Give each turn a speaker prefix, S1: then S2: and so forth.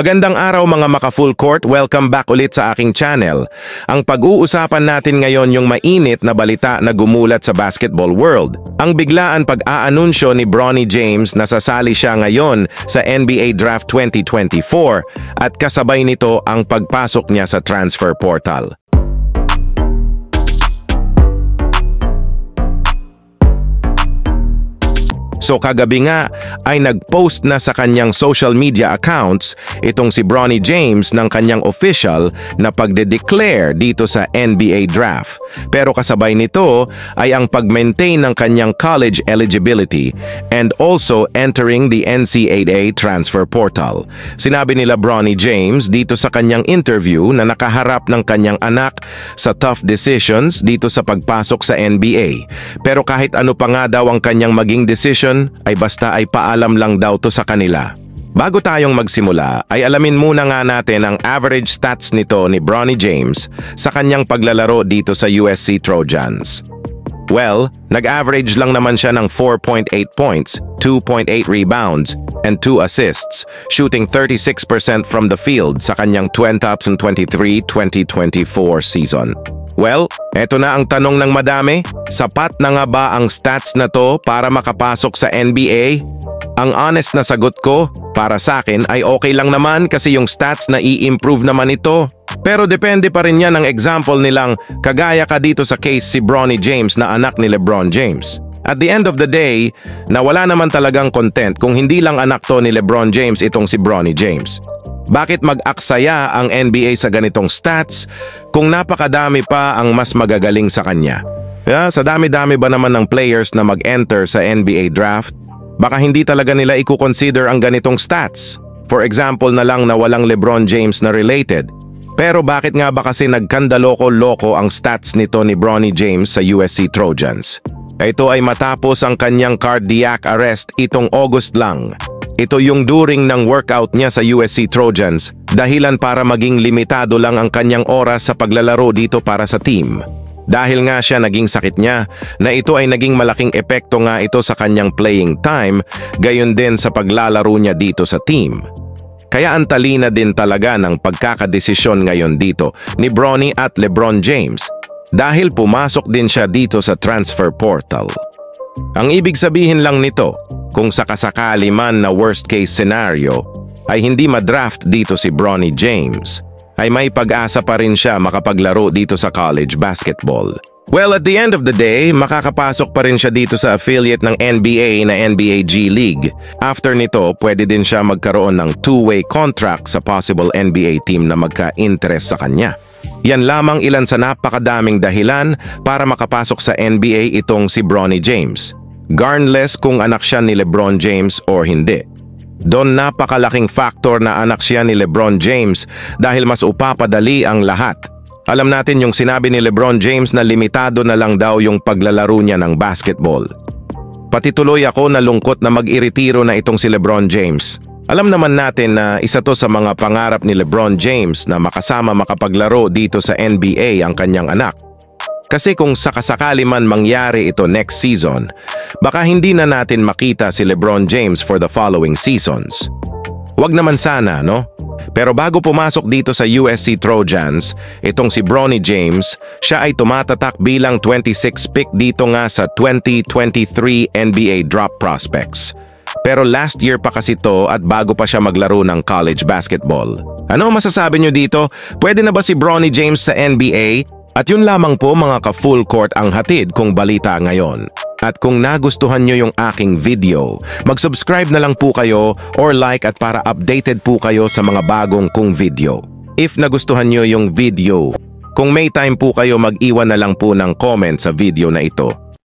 S1: Magandang araw mga maka-full court, welcome back ulit sa aking channel. Ang pag-uusapan natin ngayon yung mainit na balita na gumulat sa basketball world. Ang biglaan pag-aanunsyo ni Bronny James na sasali siya ngayon sa NBA Draft 2024 at kasabay nito ang pagpasok niya sa transfer portal. So kagabi nga ay nag-post na sa kanyang social media accounts itong si Bronny James ng kanyang official na pagde-declare dito sa NBA draft. Pero kasabay nito ay ang pag-maintain ng kanyang college eligibility and also entering the NCAA transfer portal. Sinabi nila Bronny James dito sa kanyang interview na nakaharap ng kanyang anak sa tough decisions dito sa pagpasok sa NBA. Pero kahit ano pa nga daw ang kanyang maging decision, ay basta ay paalam lang daw to sa kanila. Bago tayong magsimula, ay alamin muna nga natin ang average stats nito ni Bronny James sa kanyang paglalaro dito sa USC Trojans. Well, nag-average lang naman siya ng 4.8 points, 2.8 rebounds, and 2 assists, shooting 36% from the field sa kanyang 2023-2024 season. Well, eto na ang tanong ng madami. Sapat na nga ba ang stats na to para makapasok sa NBA? Ang honest na sagot ko, para sa akin ay okay lang naman kasi yung stats na i-improve naman ito. Pero depende pa rin yan ng example nilang kagaya ka dito sa case si Bronny James na anak ni LeBron James. At the end of the day, nawala naman talagang content kung hindi lang anak to ni LeBron James itong si Bronny James. Bakit mag-aksaya ang NBA sa ganitong stats kung napakadami pa ang mas magagaling sa kanya? Sa dami-dami ba naman ng players na mag-enter sa NBA draft, baka hindi talaga nila i-consider ang ganitong stats. For example na lang na walang LeBron James na related. Pero bakit nga ba kasi nagkandaloko-loko ang stats nito ni Bronny James sa USC Trojans? Ito ay matapos ang kanyang cardiac arrest itong August lang. Ito yung during ng workout niya sa USC Trojans, dahilan para maging limitado lang ang kanyang oras sa paglalaro dito para sa team. Dahil nga siya naging sakit niya, na ito ay naging malaking epekto nga ito sa kanyang playing time, gayon din sa paglalaro niya dito sa team. Kaya ang talina din talaga ng pagkakadesisyon ngayon dito ni Bronny at LeBron James, dahil pumasok din siya dito sa transfer portal. Ang ibig sabihin lang nito, kung sakasakali man na worst case scenario ay hindi madraft dito si Bronny James, ay may pag-asa pa rin siya makapaglaro dito sa college basketball. Well, at the end of the day, makakapasok pa rin siya dito sa affiliate ng NBA na NBA G League. After nito, pwede din siya magkaroon ng two-way contract sa possible NBA team na magka-interest sa kanya. Yan lamang ilan sa napakadaming dahilan para makapasok sa NBA itong si Bronny James. Regardless kung anak siya ni LeBron James or hindi. Doon napakalaking factor na anak siya ni LeBron James dahil mas upapadali ang lahat. Alam natin yung sinabi ni LeBron James na limitado na lang daw yung paglalaro niya ng basketball. Pati tuloy ako nalungkot na mag-iretiro na itong si LeBron James. Alam naman natin na isa to sa mga pangarap ni LeBron James na makasama makapaglaro dito sa NBA ang kanyang anak. Kasi kung sakasakali man mangyari ito next season, baka hindi na natin makita si LeBron James for the following seasons. Wag naman sana, no? Pero bago pumasok dito sa USC Trojans, itong si Bronny James, siya ay tumatatak bilang 26 pick dito nga sa 2023 NBA Draft Prospects. Pero last year pa kasi to at bago pa siya maglaro ng college basketball. Ano masasabi nyo dito? Pwede na ba si Bronny James sa NBA? At yun lamang po mga ka-full court ang hatid kong balita ngayon. At kung nagustuhan nyo yung aking video, mag-subscribe na lang po kayo or like at para updated po kayo sa mga bagong kong video. If nagustuhan nyo yung video, kung may time po kayo mag-iwan na lang po ng comment sa video na ito.